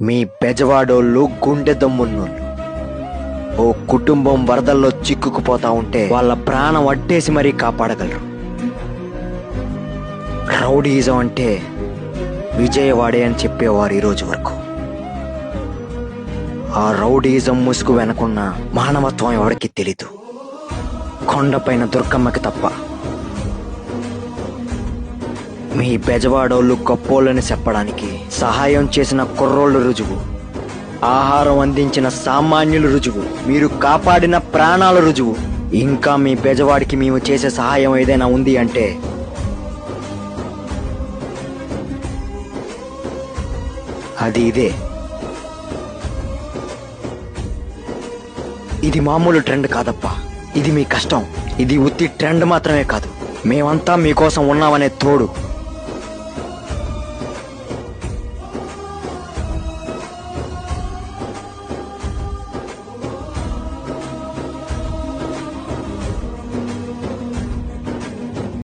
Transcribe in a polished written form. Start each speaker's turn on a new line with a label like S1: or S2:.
S1: మీ బెజవాడోళ్ళు గుండె దమ్మున్నోళ్ళు. ఓ కుటుంబం వరదల్లో చిక్కుకుపోతా ఉంటే వాళ్ళ ప్రాణం అడ్డేసి మరీ కాపాడగలరు. రౌడీయిజం అంటే విజయవాడే అని చెప్పేవారు ఈ రోజు వరకు. ఆ రౌడీయిజం ముసుగు వెనకున్న మానవత్వం ఎవరికి తెలీదు, కొండపైన దుర్గమ్మకి తప్ప. మీ బెజవాడోళ్ళు గొప్పోళ్ళని చెప్పడానికి సహాయం చేసిన కుర్రోళ్ళు రుజువు, ఆహారం అందించిన సామాన్యులు రుజువు, మీరు కాపాడిన ప్రాణాల రుజువు. ఇంకా మీ బెజవాడికి మేము చేసే సహాయం ఏదైనా ఉంది అంటే అది ఇదే. ఇది మామూలు ట్రెండ్ కాదప్పా, ఇది మీ కష్టం. ఇది ఉత్తి ట్రెండ్ మాత్రమే కాదు, మేమంతా మీకోసం ఉన్నామనే తోడు.